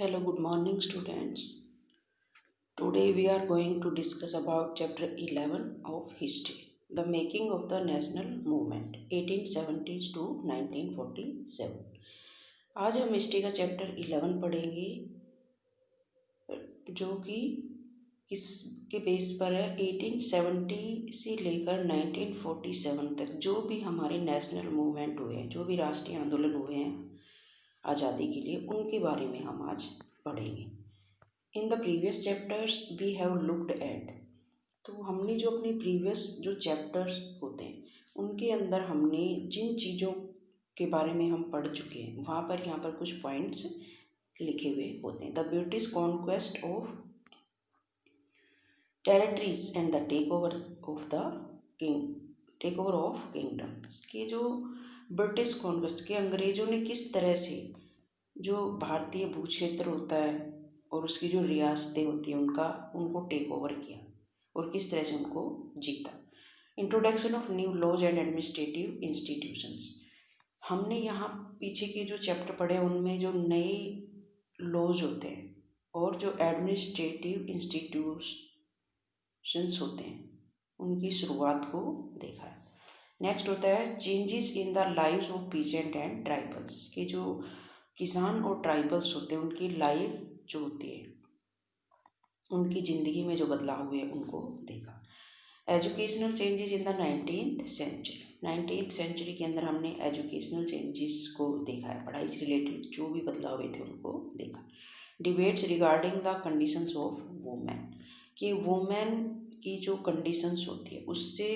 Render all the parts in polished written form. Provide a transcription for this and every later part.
Hello, good morning, students. Today we are going to discuss about chapter 11 of history, the making of the national movement 1870s to 1947. आज हम history का chapter 11 पढ़ेंगे जो कि किसके base पर है 1870 से लेकर 1947 तक जो भी हमारे नेशनल मूवमेंट हुए हैं, जो भी राष्ट्रीय आंदोलन हुए हैं आज़ादी के लिए, उनके बारे में हम आज पढ़ेंगे। In the previous chapters we have looked at, तो हमने जो अपने प्रीवियस जो चैप्टर्स होते हैं उनके अंदर हमने जिन चीज़ों के बारे में हम पढ़ चुके हैं वहाँ पर यहाँ पर कुछ पॉइंट्स लिखे हुए होते हैं। The British conquest of territories and the take over of kingdoms के जो ब्रिटिश कॉन्क्वेस्ट के अंग्रेजों ने किस तरह से जो भारतीय भूक्षेत्र होता है और उसकी जो रियासतें होती हैं उनको टेक ओवर किया और किस तरह से उनको जीता। Introduction of new laws and administrative institutions, हमने यहाँ पीछे के जो चैप्टर पढ़े उनमें जो नए लॉज होते हैं और जो एडमिनिस्ट्रेटिव इंस्टीट्यूशंस होते हैं उनकी शुरुआत को देखा है। नेक्स्ट होता है changes in the lives of pheasant and tribals, के जो किसान और ट्राइबल्स होते हैं उनकी लाइफ जो होती है उनकी ज़िंदगी में जो बदलाव हुए उनको देखा। Educational changes in the 19th century के अंदर हमने एजुकेशनल चेंजेस को देखा है, पढ़ाई से रिलेटेड जो भी बदलाव हुए थे उनको देखा। Debates regarding the conditions of women, कि वुमेन की जो कंडीशंस होती है उससे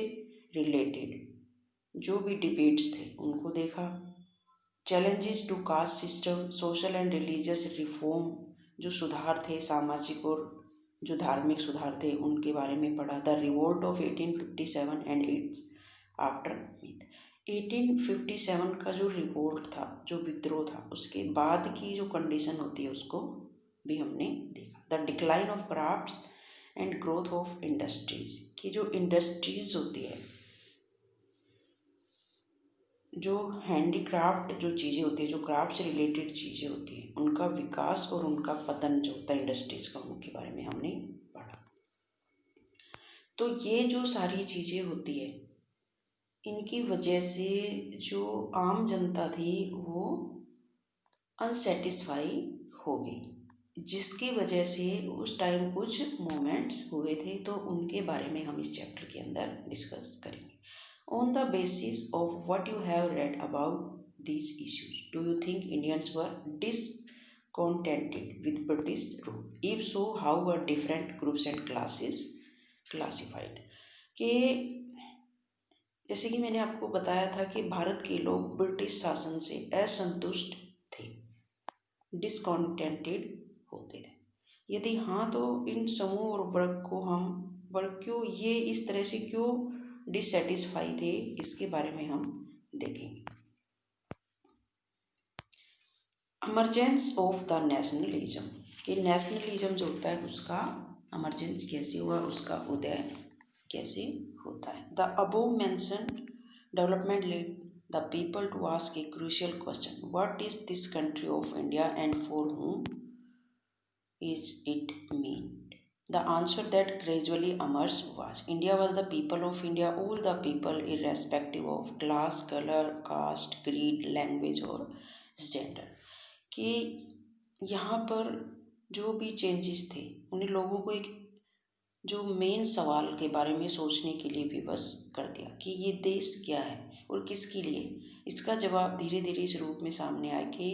रिलेटेड जो भी डिबेट्स थे उनको देखा। Challenges to caste system, social and religious reform, जो सुधार थे सामाजिक और जो धार्मिक सुधार थे उनके बारे में पढ़ा। The revolt of 1857 and it's after myth, 1857 का जो रिवोल्ट था, जो विद्रोह था, उसके बाद की जो कंडीशन होती है उसको भी हमने देखा। The decline of crafts and growth of industries, की जो इंडस्ट्रीज होती है, जो हैंडीक्राफ्ट जो चीज़ें होती है, जो क्राफ्ट से रिलेटेड चीज़ें होती हैं, उनका विकास और उनका पतन जो होता है इंडस्ट्रीज का, उनके बारे में हमने पढ़ा। तो ये जो सारी चीज़ें होती है इनकी वजह से जो आम जनता थी वो अनसेटिस्फाई हो गई, जिसकी वजह से उस टाइम कुछ मूवमेंट्स हुए थे, तो उनके बारे में हम इस चैप्टर के अंदर डिस्कस करेंगे। On the basis of what you have read about these issues, do you think Indians were discontented with British rule? If so, how were different groups and classes classified? कि जैसे कि मैंने आपको बताया था कि भारत के लोग ब्रिटिश शासन से असंतुष्ट थे, डिसकॉन्टेंटेड होते थे। यदि हाँ, तो इन समूह और वर्ग क्यों ये इस तरह से क्यों डिससेटिस्फाई थे, इसके बारे में हम देखेंगे। इमरजेंस ऑफ द नेशनलिज्म, कि नेशनलिज्म जो होता है उसका इमरजेंस कैसे हुआ, उसका उदय कैसे होता है। The above mentioned development led the people to ask a crucial question: what is this country of India and for whom is it meant? The answer that gradually emerged was India was the people of India, all the people irrespective of class, color, caste, creed, language और gender, कि यहाँ पर जो भी changes थे उन्हें लोगों को एक जो मेन सवाल के बारे में सोचने के लिए विवश कर दिया कि ये देश क्या है और किसके लिए। इसका जवाब धीरे धीरे इस रूप में सामने आया कि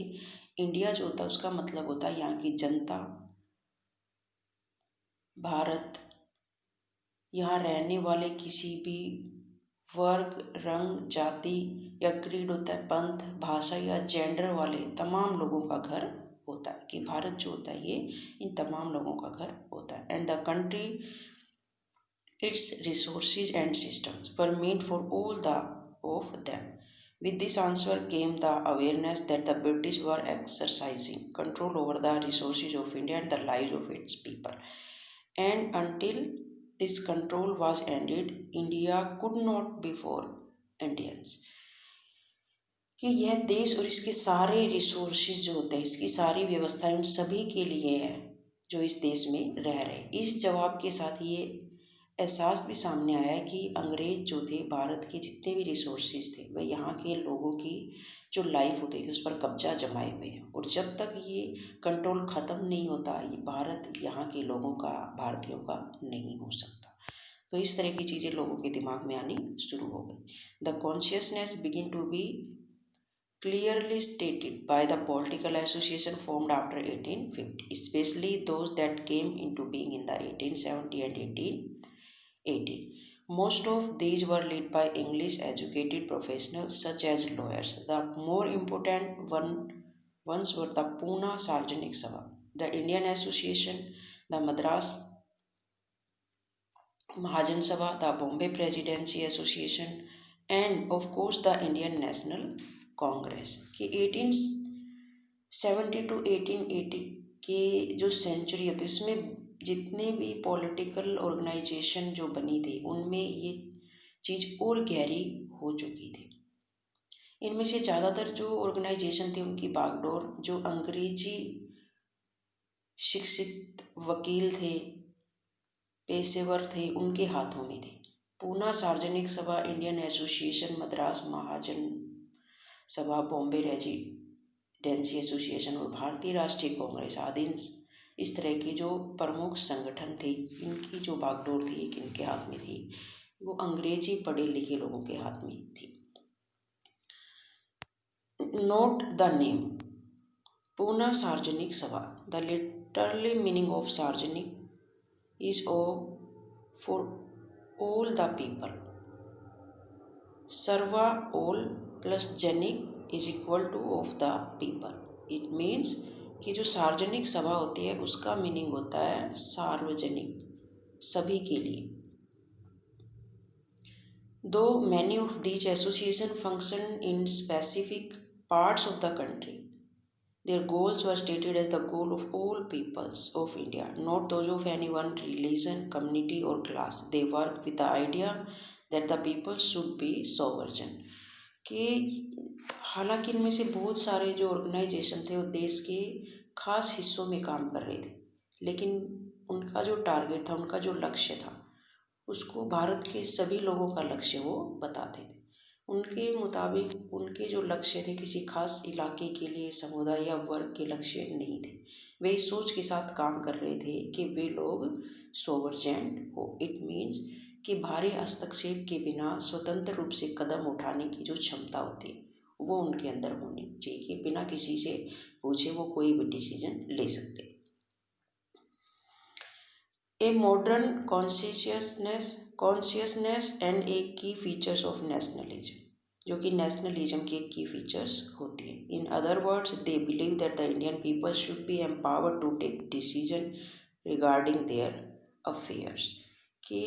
इंडिया जो होता है उसका मतलब होता है यहाँ की जनता, भारत, यहाँ रहने वाले किसी भी वर्ग, रंग, जाति या क्रीड होता है, पंथ, भाषा या जेंडर वाले तमाम लोगों का घर होता है, कि भारत जो होता है ये इन तमाम लोगों का घर होता है। And the country, its resources and systems were meant for all of them. With this answer came the awareness that the British were exercising control over the resources of India and the lives of its people. And until this control was ended, India could not be for Indians. कि यह देश और इसके सारे resources जो होते हैं, इसकी सारी व्यवस्थाएं उन सभी के लिए है जो इस देश में रह रहे हैं। इस जवाब के साथ ये एहसास भी सामने आया है कि अंग्रेज जो थे, भारत के जितने भी रिसोर्सेज थे वह यहाँ के लोगों की जो लाइफ होती थी उस पर कब्जा जमाए हुए हैं, और जब तक ये कंट्रोल ख़त्म नहीं होता ये भारत यहाँ के लोगों का, भारतीयों का नहीं हो सकता। तो इस तरह की चीज़ें लोगों के दिमाग में आनी शुरू हो गई। The consciousness begin to be clearly stated by the political association formed after 1850, especially those that came into being in the 1870 and 1880. Most of these were led by English educated professionals such as lawyers. The more important ones were the Pune Sarjanik Sabha, the Indian Association, the Madras Mahajan Sabha, the Bombay Presidency Association, and of course the Indian National Congress कि 1870 to 1880 के जो century होती है उसमें जितने भी political organisation जो बनी थी उनमें ये चीज़ और गहरी हो चुकी थी। इनमें से ज़्यादातर जो ऑर्गेनाइजेशन थे उनकी बागडोर जो अंग्रेजी शिक्षित वकील थे, पेशेवर थे, उनके हाथों में थी। पूना सार्वजनिक सभा, इंडियन एसोसिएशन, मद्रास महाजन सभा, बॉम्बे रेजिडेंसी एसोसिएशन और भारतीय राष्ट्रीय कांग्रेस आदि इस तरह के जो प्रमुख संगठन थे, इनकी जो बागडोर थी इनके हाथ में थी, वो अंग्रेजी पढ़े लिखे लोगों के हाथ में थी। नोट द नेम पूना सार्वजनिक सभा। द लिटरली मीनिंग ऑफ सार्वजनिक is for all the people. सर्वा ऑल प्लस जनिक is equal two of the people. It means कि जो सार्वजनिक सभा होती है उसका मीनिंग होता है सार्वजनिक, सभी के लिए। दो many of these association function in specific parts of the country, their goals were stated as the goal of all peoples of India, not those of any one religion, community or class. They work with the idea that the people should be sovereign. कि हालांकि इनमें से बहुत सारे जो organisation थे वो देश के खास हिस्सों में काम कर रहे थे, लेकिन उनका जो टारगेट था, उनका जो लक्ष्य था, उसको भारत के सभी लोगों का लक्ष्य वो बताते थे। उनके मुताबिक उनके जो लक्ष्य थे किसी खास इलाके के लिए, समुदाय या वर्ग के लक्ष्य नहीं थे। वे इस सोच के साथ काम कर रहे थे कि वे लोग सोवरजेंट हो। इट मीन्स कि भारी हस्तक्षेप के बिना स्वतंत्र रूप से कदम उठाने की जो क्षमता होती है वो उनके अंदर होनी चाहिए, कि बिना किसी से पूछे वो कोई भी डिसीजन ले सकते। ए मॉडर्न कॉन्शियसनेस एंड ए की फीचर्स ऑफ नेशनलिज्म, जो कि नेशनलिज्म की एक की फीचर्स होती है। In other words they believe that the Indian people should be empowered to take decision regarding their affairs. कि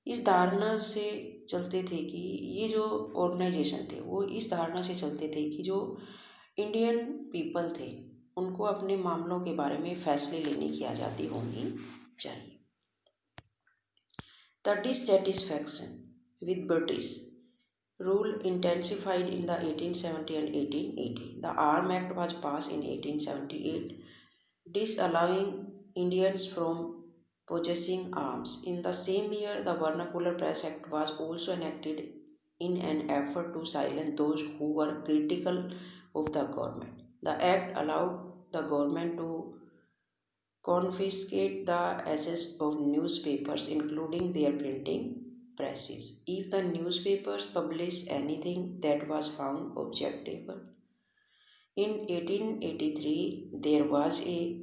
इस धारणा से चलते थे कि ये जो ऑर्गेनाइजेशन थे वो इस धारणा से चलते थे कि जो इंडियन पीपल थे उनको अपने मामलों के बारे में फैसले लेने की आज़ादी होनी चाहिए। The dissatisfaction with British rule intensified in the 1870 and 1880. The Arm Act was passed in 1878, disallowing Indians from possessing arms. In the same year, the Vernacular Press Act was also enacted in an effort to silence those who were critical of the government. The act allowed the government to confiscate the assets of newspapers, including their printing presses, if the newspapers published anything that was found objectionable. In 1883, there was a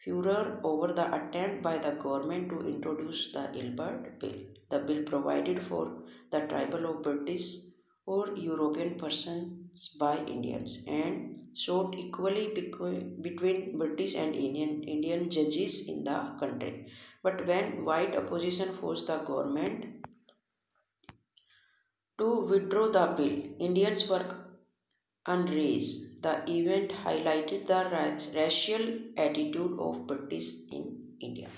furor over the attempt by the government to introduce the Ilbert Bill. The bill provided for the tribal of British or European persons by Indians and sought equally between British and Indian judges in the country. But when white opposition forced the government to withdraw the bill, Indians were unraised. The event highlighted the racial attitude of British in India.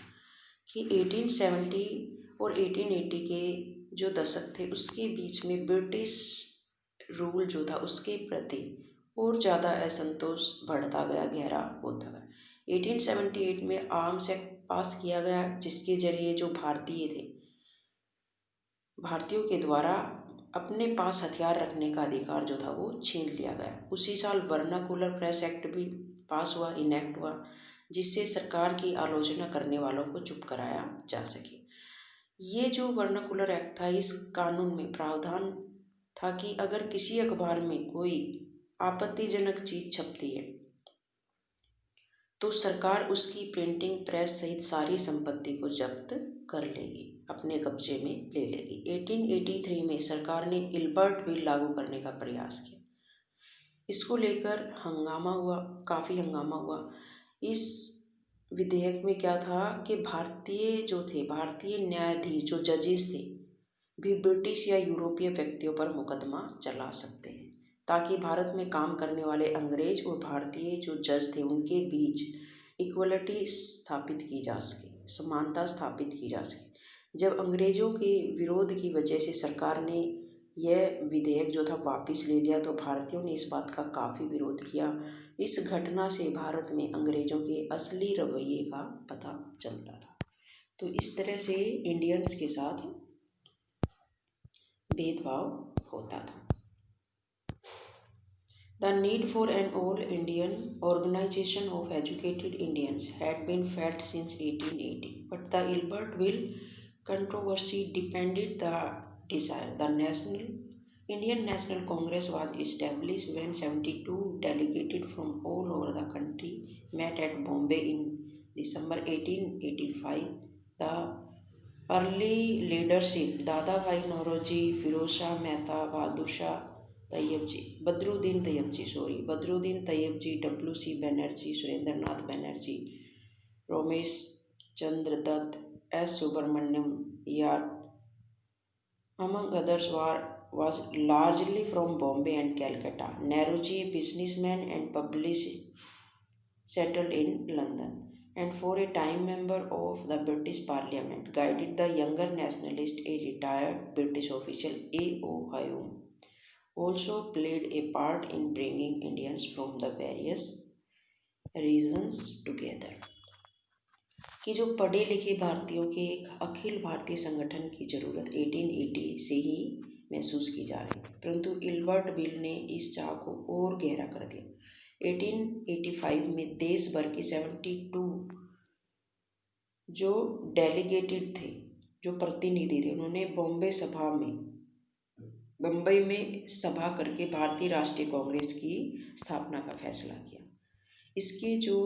कि 1870 और 1880 के जो दशक थे उसके बीच में British rule जो था उसके प्रति और ज़्यादा असंतोष बढ़ता गया, गहरा होता गया। 1878 में आर्म्स एक्ट पास किया गया, जिसके जरिए जो भारतीय थे, भारतीयों के द्वारा अपने पास हथियार रखने का अधिकार जो था वो छीन लिया गया। उसी साल वर्नाकुलर प्रेस एक्ट भी पास हुआ, इनेक्ट हुआ, जिससे सरकार की आलोचना करने वालों को चुप कराया जा सके। ये जो वर्नाकुलर एक्ट था, इस कानून में प्रावधान था कि अगर किसी अखबार में कोई आपत्तिजनक चीज छपती है तो सरकार उसकी प्रिंटिंग प्रेस सहित सारी संपत्ति को जब्त कर लेगी, अपने कब्जे में ले लेगी। 1883 में सरकार ने इल्बर्ट बिल लागू करने का प्रयास किया। इसको लेकर हंगामा हुआ, काफ़ी हंगामा हुआ। इस विधेयक में क्या था कि भारतीय न्यायाधीश जो जजेस थे भी ब्रिटिश या यूरोपीय व्यक्तियों पर मुकदमा चला सकते हैं, ताकि भारत में काम करने वाले अंग्रेज और भारतीय जो जज थे उनके बीच इक्वलिटी स्थापित की जा सके, समानता स्थापित की जा सके। जब अंग्रेजों के विरोध की वजह से सरकार ने यह विधेयक जो था वापस ले लिया, तो भारतीयों ने इस बात का काफ़ी विरोध किया। इस घटना से भारत में अंग्रेजों के असली रवैये का पता चलता था। तो इस तरह से इंडियंस के साथ भेदभाव होता था। The need for an all-Indian organization of educated Indians had been felt since 1880, but the Ilbert Bill controversy depended the desire. The Indian National Congress was established when 72 delegates from all over the country met at Bombay in December 1885. The early leadership दादा भाई नौरोजी, फिरोज शाह मेहता, बदरुद्दीन तैयब जी, WC Banerjee, Surendra Nath Banerjee, Romesh Chandra Dutt, S Subramaniam Yar, among others, was largely from Bombay and Calcutta. Nehruji, a businessman and publicist, settled in London, and for a time member of the British Parliament, guided the younger nationalist, a retired British official, A.O. Hume, also played a part in bringing Indians from the various regions together. कि जो पढ़े लिखे भारतीयों के एक अखिल भारतीय संगठन की जरूरत 1880 से ही महसूस की जा रही थी, परंतु इल्बर्ट बिल ने इस चाह को और गहरा कर दिया। 1885 में देश भर के 72 जो डेलीगेटेड थे, जो प्रतिनिधि थे, उन्होंने बम्बई में सभा करके भारतीय राष्ट्रीय कांग्रेस की स्थापना का फैसला किया। इसके जो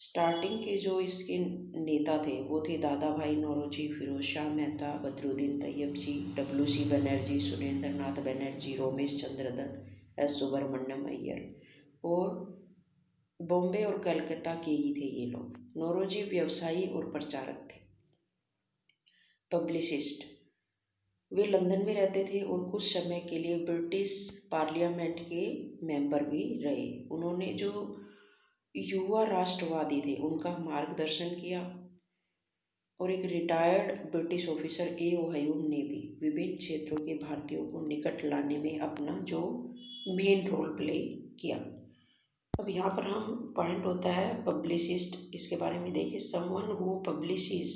स्टार्टिंग के जो इसके नेता थे वो थे दादा भाई नौरोजी, फिरोज शाह मेहता, बदरुद्दीन तैयब जी, WC बनर्जी, सुरेंद्र नाथ बनर्जी, रोमेश चंद्र दत्त, S सुब्रमण्यम अय्यर, और बॉम्बे और कलकत्ता के ही थे ये लोग। नौरोजी व्यवसायी और प्रचारक थे, पब्लिसिस्ट। वे लंदन में रहते थे और कुछ समय के लिए ब्रिटिश पार्लियामेंट के मेंबर भी रहे। उन्होंने जो युवा राष्ट्रवादी थे उनका मार्गदर्शन किया, और एक retired British officer A.O. Hume ने भी विभिन्न क्षेत्रों के भारतीयों को निकट लाने में अपना जो मेन रोल प्ले किया। अब यहाँ पर हम पॉइंट होता है पब्लिसिस्ट, इसके बारे में देखिए। Someone who publishes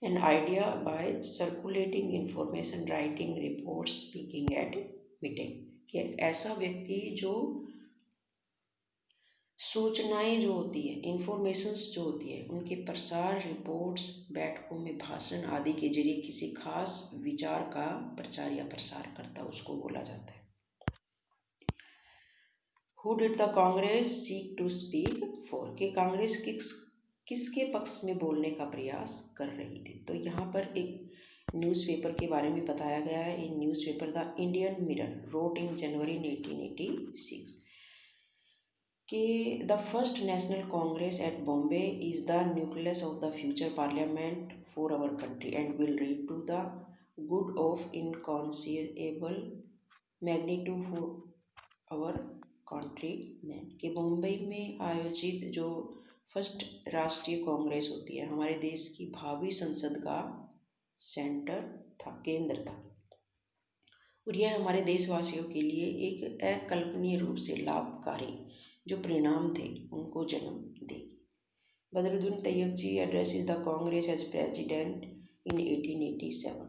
an idea by circulating information, writing reports, speaking at meeting, कि एक ऐसा व्यक्ति जो सूचनाएं जो होती है, इंफॉर्मेशंस जो होती है, उनके प्रसार, रिपोर्ट्स, बैठकों में भाषण आदि के जरिए किसी खास विचार का प्रचार या प्रसार करता, उसको बोला जाता है। Who did the Congress seek to speak for? कि कांग्रेस किसके पक्ष में बोलने का प्रयास कर रही थी। तो यहाँ पर एक न्यूज़पेपर के बारे में बताया गया है। In newspaper the Indian Mirror wrote in January 1886 कि the first national Congress at Bombay is the nucleus of the future parliament for our country and will lead to the good of inconceivable magnitude for our countrymen, कि मुंबई में आयोजित जो first राष्ट्रीय कांग्रेस होती है हमारे देश की भावी संसद का सेंटर था, केंद्र था, और यह हमारे देशवासियों के लिए एक अकल्पनीय रूप से लाभकारी जो परिणाम थे उनको जन्म देगी। Badruddin Tyabji addresses the Congress as president in 1887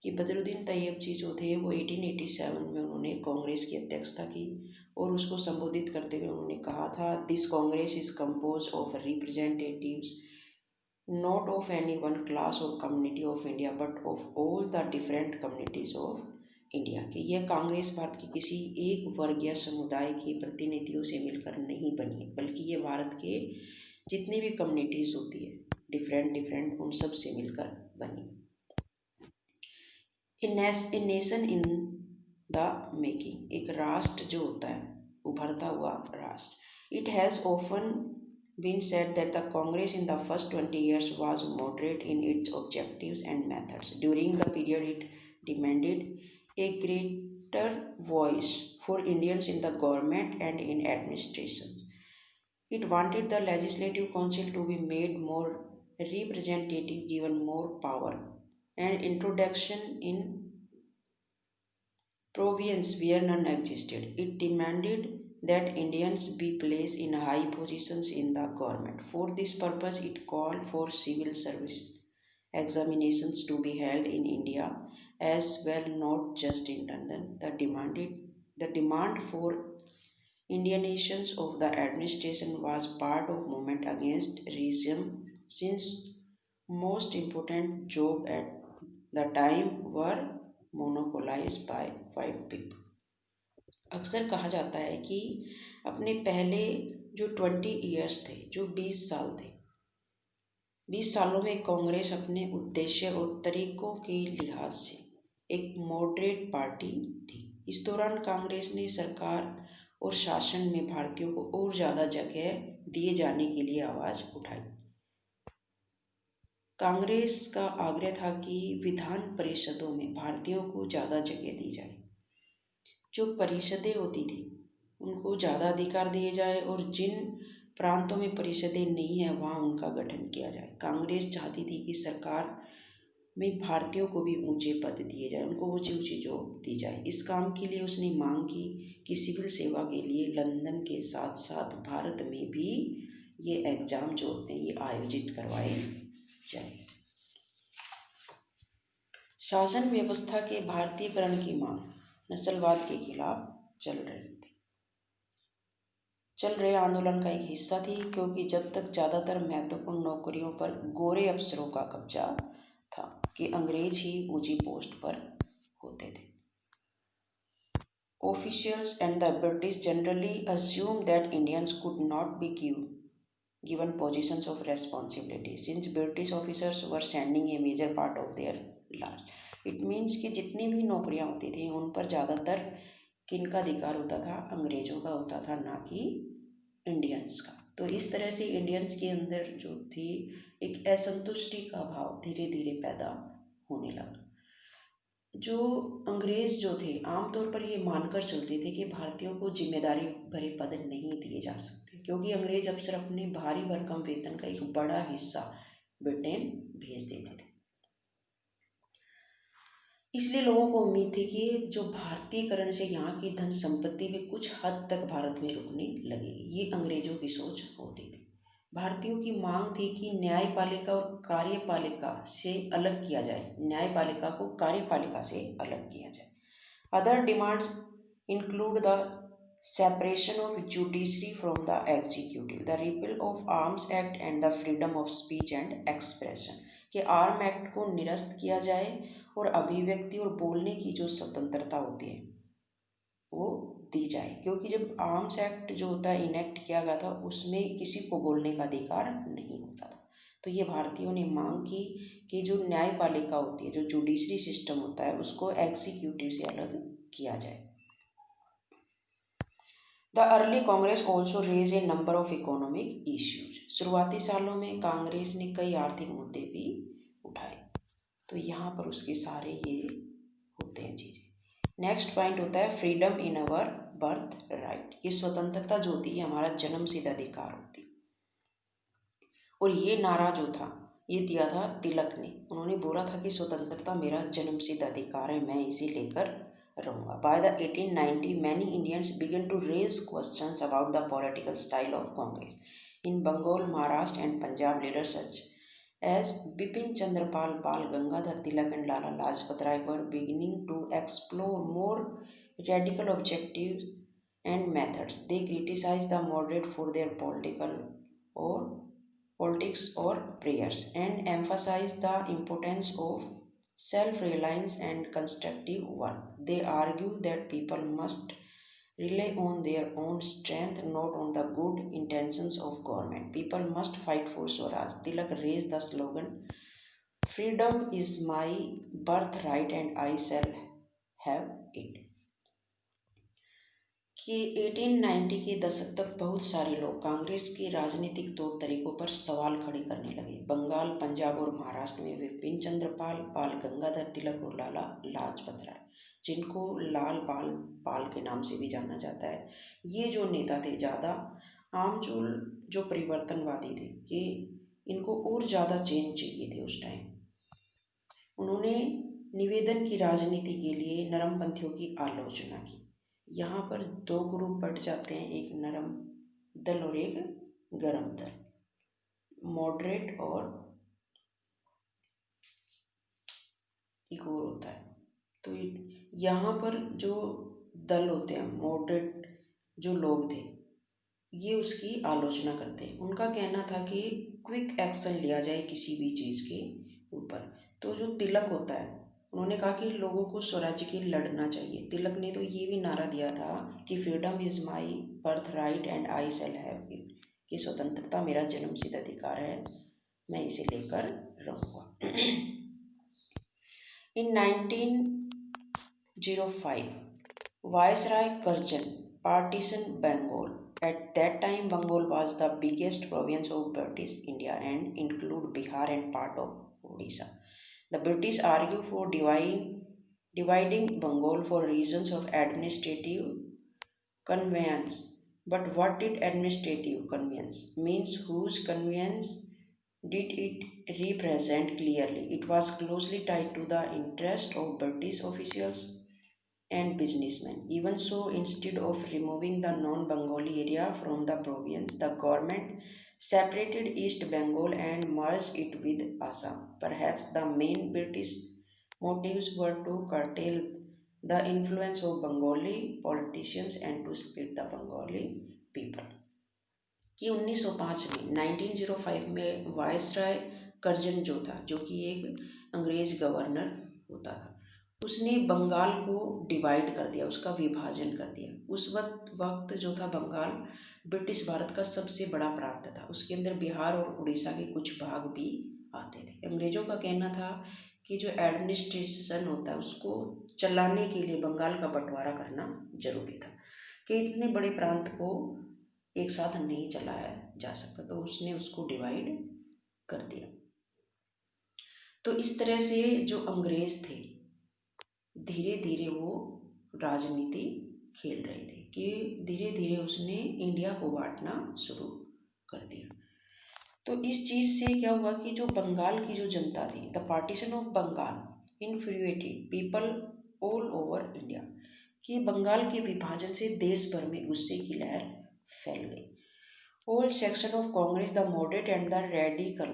कि बदरुद्दीन तैयब जी जो थे वो 1887 में उन्होंने कांग्रेस की अध्यक्षता की और उसको संबोधित करते हुए उन्होंने कहा था, this Congress is compose of representatives not of any one class or community of India but of all the different communities of India कि यह कांग्रेस भारत की किसी एक वर्ग या समुदाय के प्रतिनिधियों से मिलकर नहीं बनी है, बल्कि ये भारत के जितनी भी कम्युनिटीज होती है डिफरेंट उन सब से मिलकर बनी। A nation in the making एक राष्ट्र जो होता है उभरता हुआ राष्ट्र। It has often been said that the Congress in the first 20 years was moderate in its objectives and methods. During the period, it demanded a greater voice for Indians in the government and in administration. It wanted the Legislative Council to be made more representative, given more power, and introduction in province where none existed. It demanded that Indians be placed in high positions in the government. For this purpose, it called for civil service examinations to be held in India as well, not just in London. The demand for Indianizations of the administration was part of movement against racism, since most important jobs at the time were monopolized by white people. अक्सर कहा जाता है कि अपने पहले जो 20 years थे, जो 20 साल थे, 20 सालों में कांग्रेस अपने उद्देश्य और तरीकों के लिहाज से एक मॉडरेट पार्टी थी। इस दौरान कांग्रेस ने सरकार और शासन में भारतीयों को और ज़्यादा जगह दिए जाने के लिए आवाज़ उठाई। कांग्रेस का आग्रह था कि विधान परिषदों में भारतीयों को ज़्यादा जगह दी जाए, जो परिषदें होती थी उनको ज़्यादा अधिकार दिए जाए और जिन प्रांतों में परिषदें नहीं है वहाँ उनका गठन किया जाए। कांग्रेस चाहती थी कि सरकार में भारतीयों को भी ऊंचे पद दिए जाए, उनको ऊंची ऊंची जॉब दी जाए। इस काम के लिए उसने मांग की कि सिविल सेवा के लिए लंदन के साथ साथ भारत में भी ये एग्ज़ाम जो होते हैं ये आयोजित करवाए जाए। शासन व्यवस्था के भारतीयकरण की मांग नस्लवाद के खिलाफ चल रहे आंदोलन का एक हिस्सा थी, क्योंकि जब तक ज़्यादातर महत्वपूर्ण नौकरियों पर गोरे अफसरों का कब्जा था कि अंग्रेज ही ऊंची पोस्ट पर होते थे। Officials and the British generally assumed that Indians could not be given positions of responsibility since British officers were sending a major part of their large. It means कि जितनी भी नौकरियां होती थी उन पर ज़्यादातर किनका अधिकार होता था? अंग्रेजों का होता था, ना कि इंडियंस का। तो इस तरह से इंडियंस के अंदर जो थी एक असंतुष्टि का भाव धीरे धीरे पैदा होने लगा। जो अंग्रेज जो थे आमतौर पर ये मानकर चलते थे कि भारतीयों को जिम्मेदारी भरे पद नहीं दिए जा सकते, क्योंकि अंग्रेज अक्सर अपने भारी भरकम वेतन का एक बड़ा हिस्सा ब्रिटेन भेज देते थे। इसलिए लोगों को उम्मीद थी कि जो भारतीयकरण से यहाँ की धन संपत्ति भी कुछ हद तक भारत में रुकने लगेगी। ये अंग्रेजों की सोच होती थी। भारतीयों की मांग थी कि न्यायपालिका और कार्यपालिका से अलग किया जाए, न्यायपालिका को कार्यपालिका से अलग किया जाए। Other demands include the separation of judiciary from the executive, the repeal of arms act and the freedom of speech and expression, कि आर्म एक्ट को निरस्त किया जाए और अभिव्यक्ति और बोलने की जो स्वतंत्रता होती है वो दी जाए, क्योंकि जब आर्म्स एक्ट जो होता है इनेक्ट किया गया था उसमें किसी को बोलने का अधिकार नहीं होता था। तो ये भारतीयों ने मांग की कि जो न्यायपालिका होती है, जो जुडिशरी सिस्टम होता है, उसको एग्जीक्यूटिव से अलग किया जाए। The early Congress also raise a number of economic issues, शुरुआती सालों में कांग्रेस ने कई आर्थिक मुद्दे भी उठाए। तो यहाँ पर उसके सारे ये होते हैं चीज़ें। नेक्स्ट पॉइंट होता है फ्रीडम इन अवर बर्थ राइट, ये स्वतंत्रता जो होती है हमारा जन्मसिद्ध अधिकार होती है। और ये नारा जो था ये दिया था तिलक ने, उन्होंने बोला था कि स्वतंत्रता मेरा जन्मसिद्ध अधिकार है, मैं इसे लेकर रहूँगा। By the 1890 many Indians began to raise questions about the political style of Congress in Bengal, Maharashtra and Punjab. Leaders such as Bipin Chandra Pal, Gangadhar Tilak and Lala Lajpat Rai were beginning to explore more radical objectives and methods. They criticized the moderate for their or politics or prayers and emphasized the importance of self-reliance and constructive work. They argue that people must rely on their own strength, not on the good intentions of government. People must fight for Swaraj. Tilak raised the slogan, "Freedom is my birthright and I shall have it." कि 1890 के दशक तक बहुत सारे लोग कांग्रेस के राजनीतिक तौर तरीकों पर सवाल खड़े करने लगे। बंगाल, पंजाब और महाराष्ट्र में विपिन चंद्र पाल, गंगाधर तिलक और लाला लाजपत राय, जिनको लाल बाल पाल के नाम से भी जाना जाता है, ये जो नेता थे ज़्यादा आमचूल जो परिवर्तनवादी थे कि इनको और ज़्यादा चेंज चाहिए थे उस टाइम। उन्होंने निवेदन की राजनीति के लिए नरमपंथियों की आलोचना की। यहाँ पर दो ग्रुप बढ़ जाते हैं, एक नरम दल और एक गरम दल, मॉडरेट और एक और होता है। तो यहाँ पर जो दल होते हैं, मॉडरेट जो लोग थे, ये उसकी आलोचना करते हैं। उनका कहना था कि क्विक एक्शन लिया जाए किसी भी चीज़ के ऊपर। तो जो तिलक होता है, उन्होंने कहा कि लोगों को स्वराज्य के लिए लड़ना चाहिए। तिलक ने तो ये भी नारा दिया था कि freedom is my birth right and I shall have it, कि स्वतंत्रता मेरा जन्मसिद्ध अधिकार है, मैं इसे लेकर रहूँगा। इन 1905 viceroy Curzon partition Bengal. At that time, Bengal was the biggest province of British India and include Bihar and part of Odisha. The British argue for dividing Bengal for reasons of administrative convenience. But what did administrative convenience means? Whose convenience did it represent clearly? It was closely tied to the interest of British officials and businessmen. Even so, instead of removing the non-Bengali area from the province, the government separated East Bengal and merged it with Assam. Perhaps the main British motives were to curtail the influence of Bengali politicians and to split the Bengali people. कि 1905 में 1905 में viceroy Curzon जो था, जो कि एक अंग्रेज governor होता था, उसने बंगाल को डिवाइड कर दिया, उसका विभाजन कर दिया। उस वक्त जो था बंगाल ब्रिटिश भारत का सबसे बड़ा प्रांत था। उसके अंदर बिहार और उड़ीसा के कुछ भाग भी आते थे। अंग्रेजों का कहना था कि जो एडमिनिस्ट्रेशन होता है उसको चलाने के लिए बंगाल का बंटवारा करना जरूरी था, कि इतने बड़े प्रांत को एक साथ नहीं चलाया जा सकता, तो उसने उसको डिवाइड कर दिया। तो इस तरह से जो अंग्रेज थे धीरे धीरे वो राजनीति खेल रहे थे कि धीरे धीरे उसने इंडिया को बांटना शुरू कर दिया। तो इस चीज़ से क्या हुआ कि जो बंगाल की जो जनता थी, the partition of Bengal influenced people all over India, कि बंगाल के विभाजन से देश भर में गुस्से की लहर फैल गई। All section of Congress, the moderate and the radical,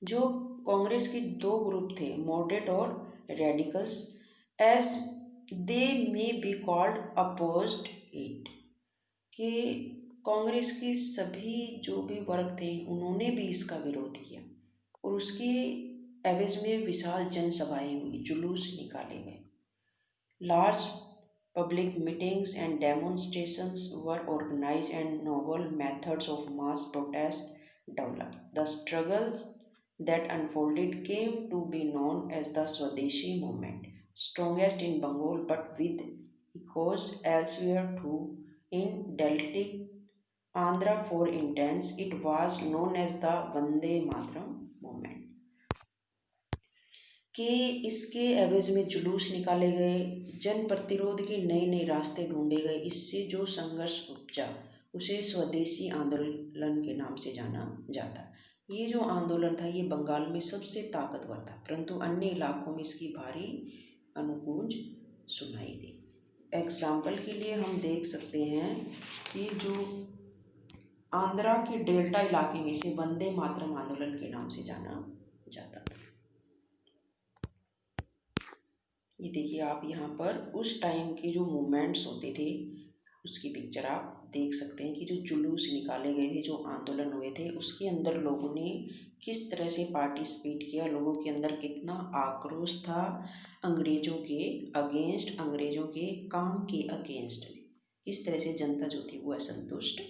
जो कांग्रेस के दो ग्रुप थे, मॉडरेट और radicals, as they may be called, opposed it, कि कांग्रेस के सभी जो भी वर्ग थे उन्होंने भी इसका विरोध किया और उसके एवज में विशाल जनसभाएं हुई, जुलूस निकाले गए। Large public meetings and demonstrations were organized and novel methods of mass protest developed. The struggles that unfolded came to be known as the Swadeshi movement, strongest in Bengal but with echoes elsewhere too. In Delhi, Andhra, for instance, it was known as the Vande Mataram movement. कि इसके एवज में जुलूस निकाले गए, जन प्रतिरोध के नए नए रास्ते ढूंढे गए। इससे जो संघर्ष उपजा उसे स्वदेशी आंदोलन के नाम से जाना जाता। ये जो आंदोलन था ये बंगाल में सबसे ताकतवर था, परंतु अन्य इलाकों में इसकी भारी अनुगूंज सुनाई दी। एग्जाम्पल के लिए हम देख सकते हैं कि जो आंध्रा के डेल्टा इलाके में से वंदे मातरम आंदोलन के नाम से जाना जाता था। ये देखिए आप यहाँ पर उस टाइम के जो मूवमेंट्स होते थे उसकी पिक्चर आप देख सकते हैं कि जो जुलूस निकाले गए थे, जो आंदोलन हुए थे, उसके अंदर लोगों ने किस तरह से पार्टिसिपेट किया, लोगों के अंदर कितना आक्रोश था अंग्रेजों के अगेंस्ट, अंग्रेजों के काम के अगेंस्ट में, किस तरह से जनता जो थी वो असंतुष्ट